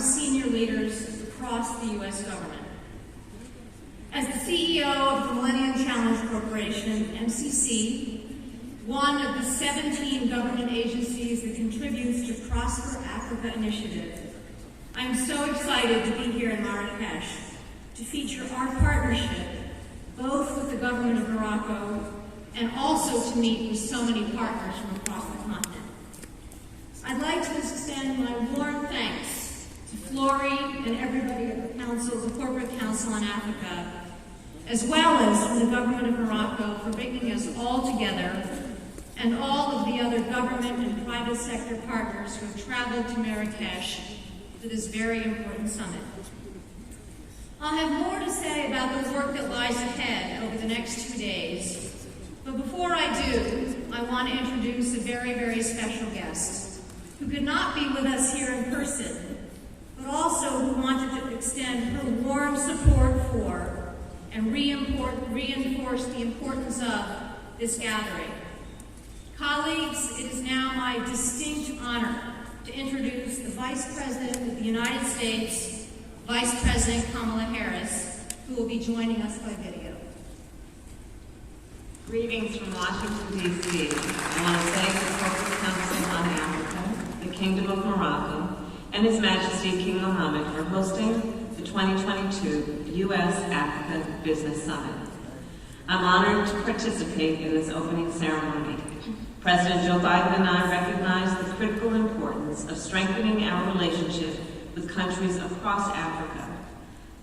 America's senior leaders across the U.S. government. As the CEO of the Millennium Challenge Corporation, MCC, one of the 17 government agencies that contributes to Prosper Africa initiative, I am so excited to be here in Marrakech to feature our partnership, both with the government of Morocco and also to meet with so many partners from across the continent. I'd like to extend my warm thanks to Flory and everybody at the Council, the Corporate Council on Africa, as well as from the government of Morocco for bringing us all together, and all of the other government and private sector partners who have traveled to Marrakech for this very important summit. I'll have more to say about the work that lies ahead over the next 2 days, but before I do, I want to introduce a very, very special guest who could not be with us here in person, but also who wanted to extend her warm support for and reinforce the importance of this gathering. Colleagues, it is now my distinct honor to introduce the Vice President of the United States, Vice President Kamala Harris, who will be joining us by video. Greetings from Washington, D.C. I want to thank the Corporate Council on Africa, the Kingdom of Morocco, and His Majesty King Mohammed for hosting the 2022 U.S.-Africa Business Summit. I'm honored to participate in this opening ceremony. President Joe Biden and I recognize the critical importance of strengthening our relationship with countries across Africa.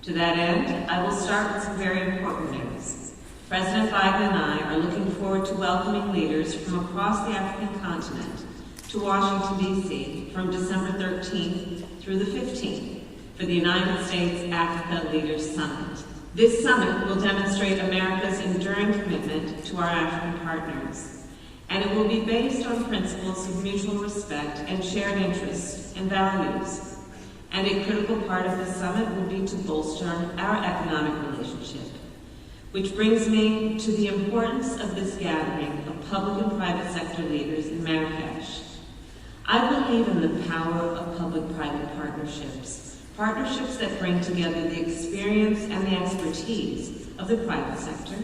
To that end, I will start with some very important news. President Biden and I are looking forward to welcoming leaders from across the African continent to Washington, D.C. from December 13th through the 15th for the United States-Africa Leaders Summit. This summit will demonstrate America's enduring commitment to our African partners, and it will be based on principles of mutual respect and shared interests and values. And a critical part of this summit will be to bolster our economic relationship, which brings me to the importance of this gathering of public and private sector leaders in Marrakech. I believe in the power of public-private partnerships, partnerships that bring together the experience and the expertise of the private sector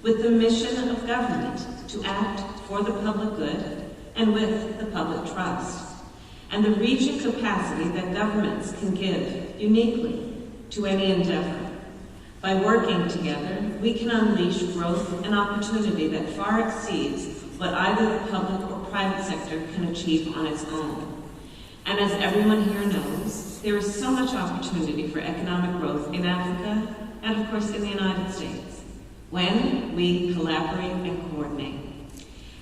with the mission of government to act for the public good and with the public trust, and the reach and capacity that governments can give uniquely to any endeavor. By working together, we can unleash growth and opportunity that far exceeds what either the public or private sector can achieve on its own. And as everyone here knows, there is so much opportunity for economic growth in Africa and, of course, in the United States when we collaborate and coordinate.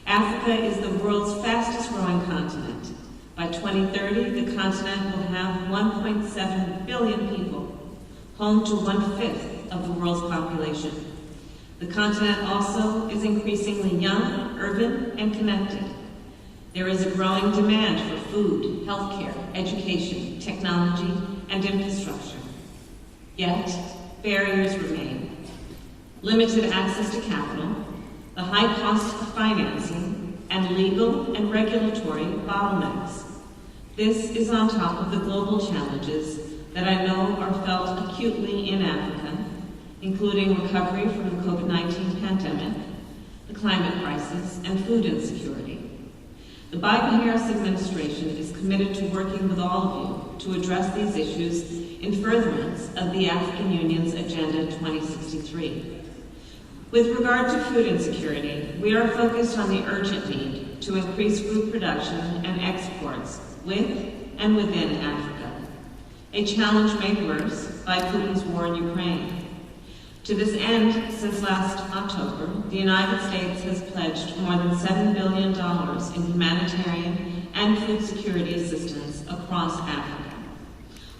Africa is the world's fastest growing continent. By 2030, the continent will have 1.7 billion people, home to 1/5 of the world's population. The continent also is increasingly young, urban, and connected. There is a growing demand for food, healthcare, education, technology, and infrastructure. Yet, barriers remain. Limited access to capital, the high cost of financing, and legal and regulatory bottlenecks. This is on top of the global challenges that I know are felt acutely in Africa, including recovery from the COVID-19 pandemic, the climate crisis, and food insecurity. The Biden-Harris administration is committed to working with all of you to address these issues in furtherance of the African Union's Agenda 2063. With regard to food insecurity, we are focused on the urgent need to increase food production and exports with and within Africa, a challenge made worse by Putin's war in Ukraine. To this end, since last October, the United States has pledged more than $7 billion in humanitarian and food security assistance across Africa.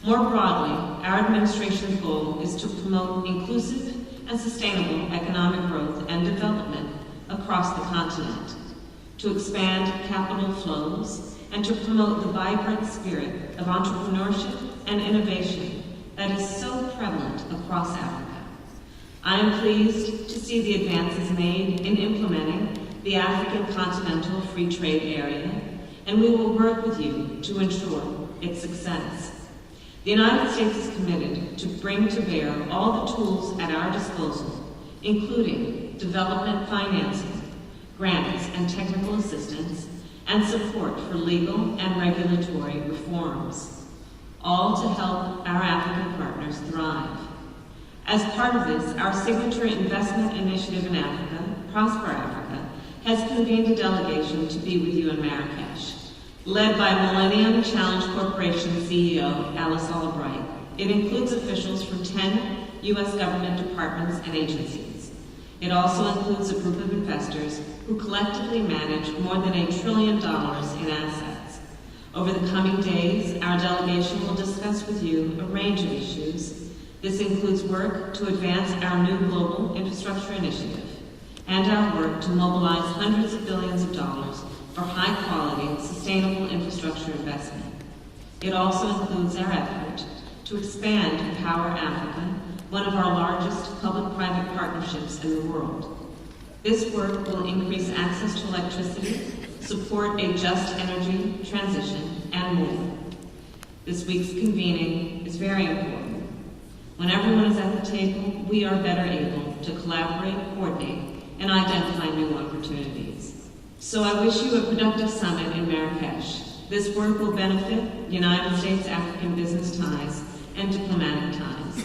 More broadly, our administration's goal is to promote inclusive and sustainable economic growth and development across the continent, to expand capital flows, and to promote the vibrant spirit of entrepreneurship and innovation that is so prevalent across Africa. I am pleased to see the advances made in implementing the African Continental Free Trade Area, and we will work with you to ensure its success. The United States is committed to bring to bear all the tools at our disposal, including development financing, grants and technical assistance, and support for legal and regulatory reforms, all to help our African partners thrive. As part of this, our signature investment initiative in Africa, Prosper Africa, has convened a delegation to be with you in Marrakech. Led by Millennium Challenge Corporation CEO Alice Albright, it includes officials from 10 U.S. government departments and agencies. It also includes a group of investors who collectively manage more than $1 trillion in assets. Over the coming days, our delegation will discuss with you a range of issues. This includes work to advance our new global infrastructure initiative and our work to mobilize hundreds of billions of dollars for high-quality, sustainable infrastructure investment. It also includes our effort to expand Empower Africa, one of our largest public-private partnerships in the world. This work will increase access to electricity, support a just energy transition, and more. This week's convening is very important. When everyone is at the table, we are better able to collaborate, coordinate, and identify new opportunities. So I wish you a productive summit in Marrakech. This work will benefit United States-African business ties and diplomatic ties.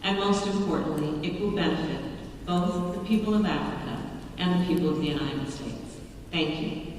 And most importantly, it will benefit both the people of Africa and the people of the United States. Thank you.